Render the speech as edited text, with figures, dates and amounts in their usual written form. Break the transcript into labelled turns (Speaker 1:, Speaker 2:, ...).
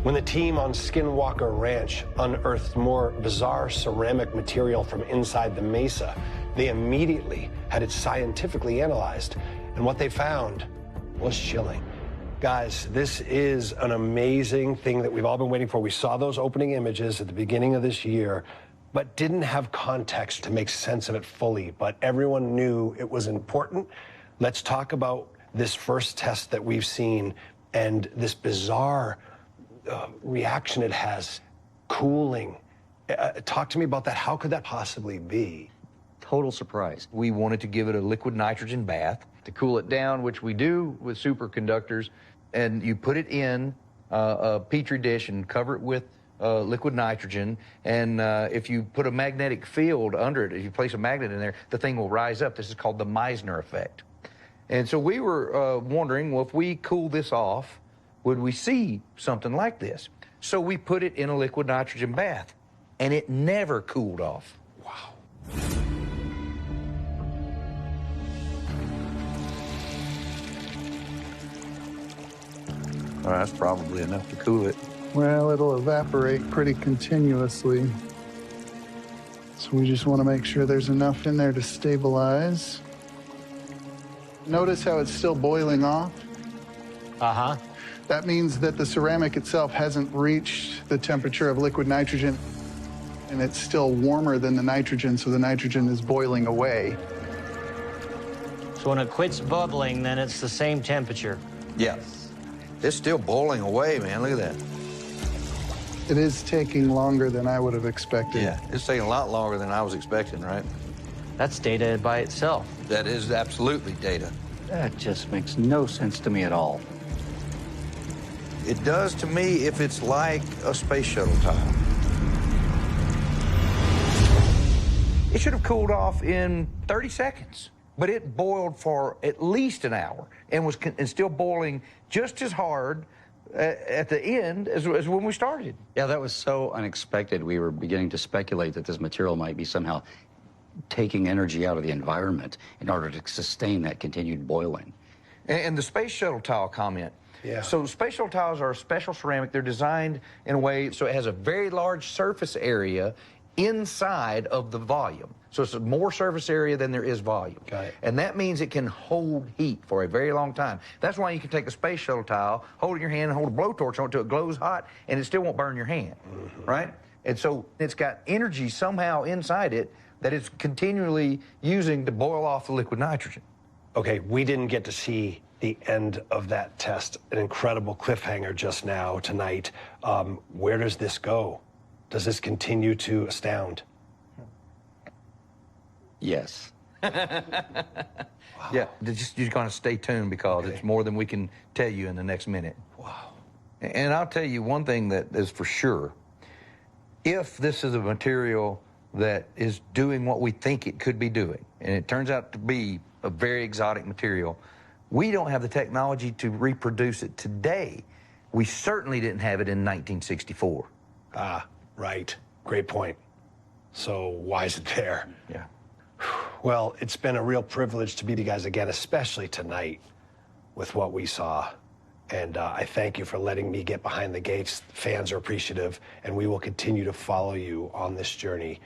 Speaker 1: When the team on Skinwalker Ranch unearthed more bizarre ceramic material from inside the mesa, they immediately had it scientifically analyzed, and what they found was chilling. Guys, this is an amazing thing that we've all been waiting for. We saw those opening images at the beginning of this year, but didn't have context to make sense of it fully, but everyone knew it was important. Let's talk about this first test that we've seen and this bizarre reaction it has, cooling. Talk to me about that. How could that possibly be?
Speaker 2: Total surprise.
Speaker 3: We wanted to give it a liquid nitrogen bath to cool it down, which we do with superconductors. And you put it in a Petri dish and cover it with liquid nitrogen. And if you put a magnetic field under it, if you place a magnet in there, the thing will rise up. This is called the Meissner effect. And so we were wondering, well, if we cool this off, would we see something like this? So we put it in a liquid nitrogen bath, and it never cooled off.
Speaker 1: Wow.
Speaker 3: Well, that's probably enough to cool it.
Speaker 4: Well, it'll evaporate pretty continuously. So we just want to make sure there's enough in there to stabilize. Notice how it's still boiling off?
Speaker 5: Uh-huh.
Speaker 4: That means that the ceramic itself hasn't reached the temperature of liquid nitrogen, and it's still warmer than the nitrogen, so the nitrogen is boiling away.
Speaker 5: So when it quits bubbling, then it's the same temperature.
Speaker 3: Yeah. It's still boiling away, man. Look at that.
Speaker 4: It is taking longer than I would have expected.
Speaker 3: Yeah, it's taking a lot longer than I was expecting, right?
Speaker 5: That's data by itself.
Speaker 3: That is absolutely data.
Speaker 2: That just makes no sense to me at all.
Speaker 3: It does to me if it's like a space shuttle tile. It should have cooled off in 30 seconds, but it boiled for at least an hour and was still boiling just as hard at the end as when we started.
Speaker 2: Yeah, that was so unexpected. We were beginning to speculate that this material might be somehow taking energy out of the environment in order to sustain that continued boiling.
Speaker 3: And the space shuttle tile comment.
Speaker 1: Yeah.
Speaker 3: So space shuttle tiles are a special ceramic. They're designed in a way so it has a very large surface area inside of the volume. So it's more surface area than there is volume.
Speaker 1: Got it.
Speaker 3: And that means it can hold heat for a very long time. That's why you can take a space shuttle tile, hold it in your hand, and hold a blowtorch on it until it glows hot, and it still won't burn your hand, right? And so it's got energy somehow inside it that it's continually using to boil off the liquid nitrogen.
Speaker 1: Okay, we didn't get to see the end of that test. An incredible cliffhanger just now tonight. Where does this go? Does this continue to astound?
Speaker 2: Yes.
Speaker 3: Yeah, you're going to stay tuned because it's more than we can tell you in the next minute.
Speaker 1: Wow.
Speaker 3: And I'll tell you one thing that is for sure. If this is a material that is doing what we think it could be doing, and it turns out to be a very exotic material, we don't have the technology to reproduce it today. We certainly didn't have it in 1964.
Speaker 1: Ah, right. Great point. So why is it there?
Speaker 3: Yeah.
Speaker 1: Well, it's been a real privilege to be with you guys again, especially tonight with what we saw. And I thank you for letting me get behind the gates. Fans are appreciative, and we will continue to follow you on this journey.